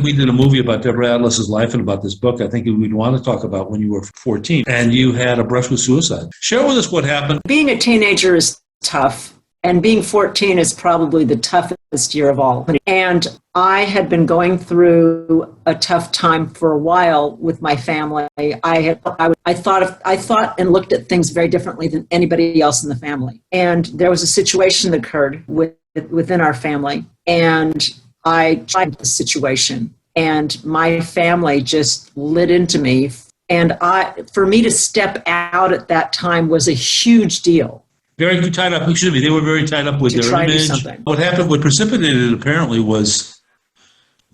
we did a movie about Deborah Atlas's life and about this book, I think we'd want to talk about when you were 14 and you had a brush with suicide. Share with us what happened. Being a teenager is tough, and being 14 is probably the toughest year of all. And I had been going through a tough time for a while with my family. I thought and looked at things very differently than anybody else in the family. And there was a situation that occurred within our family, and I tried the situation, and my family just lit into me. And for me to step out at that time was a huge deal. Very tied up. Excuse me. They were very tied up with their image. What happened? What precipitated it apparently was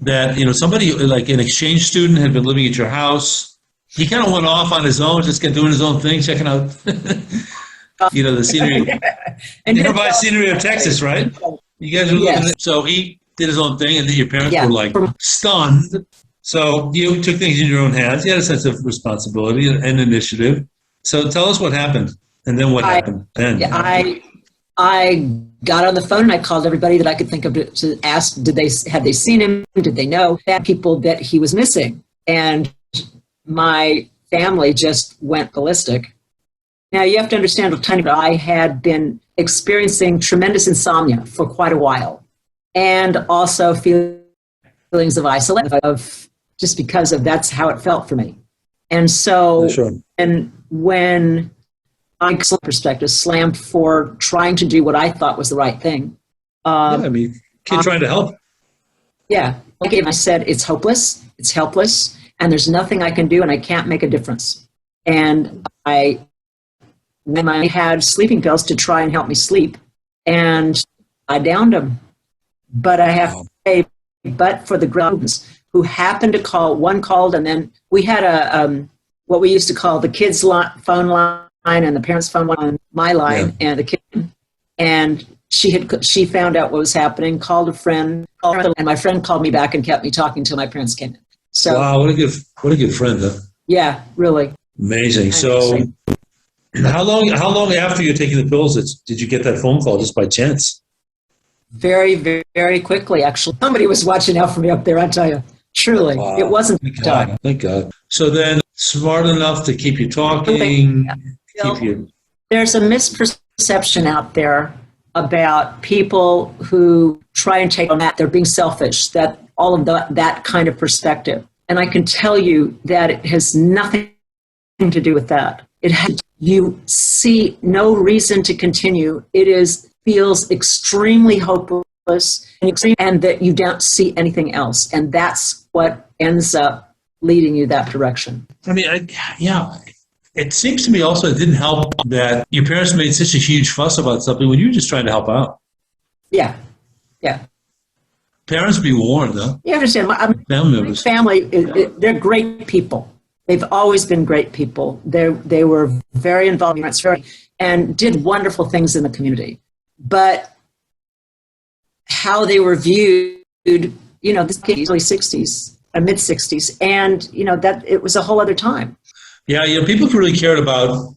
that somebody like an exchange student had been living at your house. He kind of went off on his own, just doing his own thing, checking out the scenery, and nearby scenery of Texas, right? You guys were looking at, so he did his own thing, and then your parents were like stunned. So you took things in your own hands. You had a sense of responsibility and initiative. So tell us what happened, and then what happened then. I got on the phone and I called everybody that I could think of to ask, had they seen him? Did they know that people that he was missing? And my family just went ballistic. Now you have to understand, I had been experiencing tremendous insomnia for quite a while, and also feelings of isolation, just because of that's how it felt for me. And so, and when I, perspective, slammed for trying to do what I thought was the right thing. Kid trying to help. Yeah, I said, it's hopeless, it's helpless, and there's nothing I can do, and I can't make a difference. And when I had sleeping pills to try and help me sleep, and I downed them. But I have to say, but for the grown-ups who happened to call, one called, and then we had what we used to call the kids' phone line and the parents' phone line, my line, and the kid. And she found out what was happening, called a friend, and my friend called me back and kept me talking until my parents came in. So wow, what a good friend, huh? Yeah, really amazing. So how long after you're taking the pills did you get that phone call, just by chance? Very, very, very quickly, actually. Somebody was watching out for me up there, I tell you. Truly. Wow. It wasn't time. Thank God. So then, smart enough to keep you talking. There's a misperception out there about people who try and take on that. They're being selfish, that all of that kind of perspective. And I can tell you that it has nothing to do with that. You see no reason to continue. It feels extremely hopeless and that you don't see anything else. And that's what ends up leading you that direction. It seems to me also it didn't help that your parents made such a huge fuss about something when you were just trying to help out. Yeah. Parents be warned, though. You understand, my family, they're great people. They've always been great people. They were very involved and did wonderful things in the community. But how they were viewed, this kid, early 60s, mid 60s, and, that it was a whole other time. Yeah, people really cared about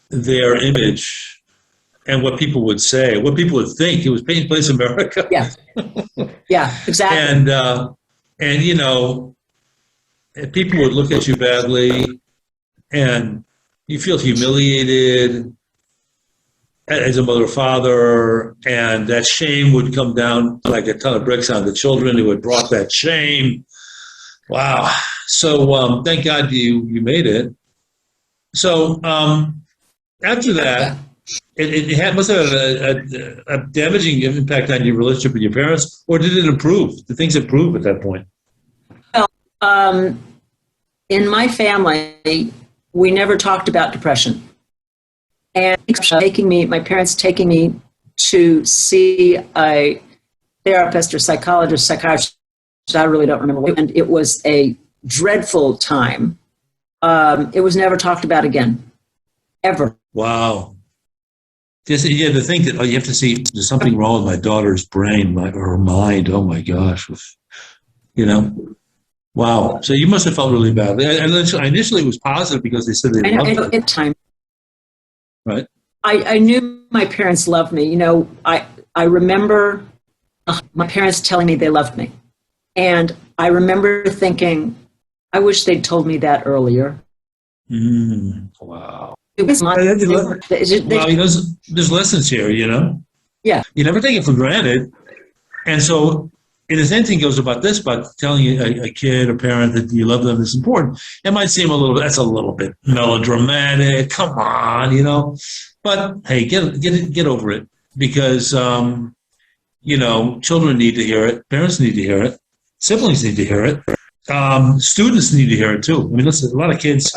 their image and what people would say, what people would think. It was taking place in America. Yeah, exactly. And people would look at you badly, and you feel humiliated as a mother or father, and that shame would come down like a ton of bricks on the children who had brought that shame. Wow. So thank God you made it. So after that, it must have had a damaging impact on your relationship with your parents, or did it improve? Did things improve at that point? Well, in my family, we never talked about depression. And my parents taking me to see a therapist or psychiatrist, I really don't remember. And it was a dreadful time. It was never talked about again, ever. Wow. Just, to think that you have to see there's something wrong with my daughter's brain or her mind. Oh my gosh. Wow. So you must have felt really badly. And initially it was positive because they said they loved you. At time. Right. I knew my parents loved me. I remember my parents telling me they loved me. And I remember thinking, I wish they'd told me that earlier. Wow. It was Well, there's lessons here, you know? Yeah. You never take it for granted. And so, the same thing goes about this, about telling a kid or parent that you love them is important. It might seem that's a little bit melodramatic. Come on, you know? But hey, get over it, because, you know, children need to hear it. Parents need to hear it. Siblings need to hear it. Students need to hear it too. I mean, listen, a lot of kids,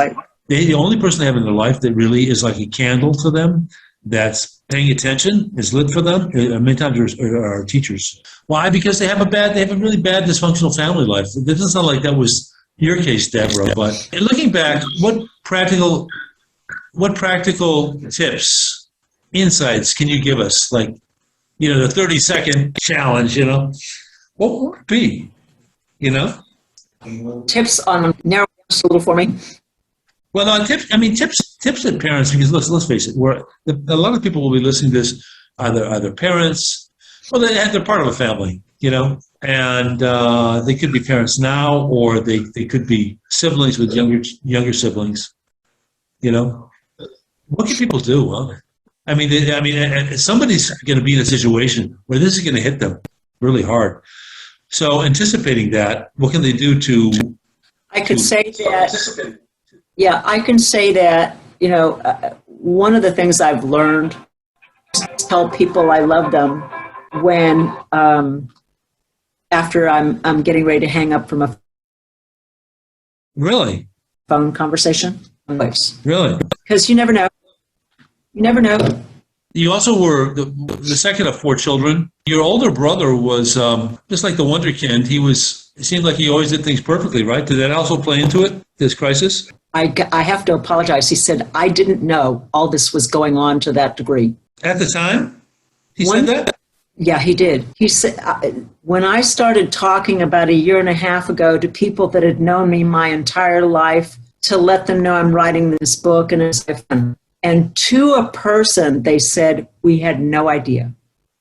the only person they have in their life that really is like a candle to them, that's paying attention, is lit for them, many times are teachers. Why? Because they have a really bad dysfunctional family life. It doesn't sound like that was your case, Deborah, but looking back, what practical tips, insights can you give us? Like, you know, the 30-second challenge, you know, what would it be, you know? Tips on narrow a little for me. Well, no, tips that parents, because let's face it, a lot of people will be listening to this, either parents, well, they're part of a family, you know, and they could be parents now, or they could be siblings with younger siblings, you know. What can people do? Well, somebody's going to be in a situation where this is going to hit them really hard. So anticipating that, what can they do to? I could say that. Yeah, I can say that, you know, one of the things I've learned is to tell people I love them when, after I'm getting ready to hang up from a really phone conversation. Really? Because you never know. You never know. You also were the second of 4 children. Your older brother was just like the wonderkind. It seemed like he always did things perfectly, right? Did that also play into it, this crisis? I have to apologize. He said, I didn't know all this was going on to that degree. At the time? He said that? Yeah, he did. He said, when I started talking about a year and a half ago to people that had known me my entire life, to let them know I'm writing this book, and to a person, they said, we had no idea.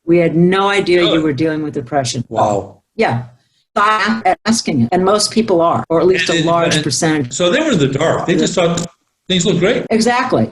We had no idea you were dealing with depression. Wow. Yeah. I'm asking it, and most people are, or at least a large percentage. So they were in the dark. They just thought things looked great. Exactly.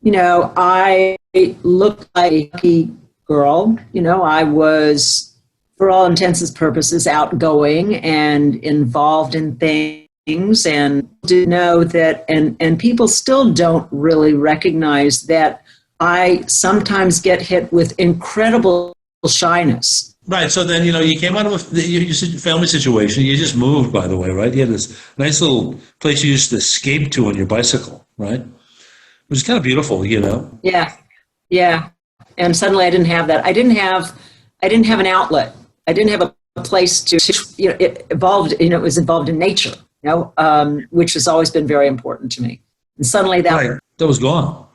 You know, I looked like a lucky girl. You know, I was, for all intents and purposes, outgoing and involved in things, and to know that, and people still don't really recognize that I sometimes get hit with incredible shyness. Right. So then, you know, you came out of a family situation. You just moved, by the way, right? You had this nice little place you used to escape to on your bicycle, right? Which is kind of beautiful, you know? Yeah. And suddenly I didn't have that. I didn't have an outlet. I didn't have a place to, you know, it evolved, you know, it was involved in nature, you know, which has always been very important to me. And suddenly that was gone.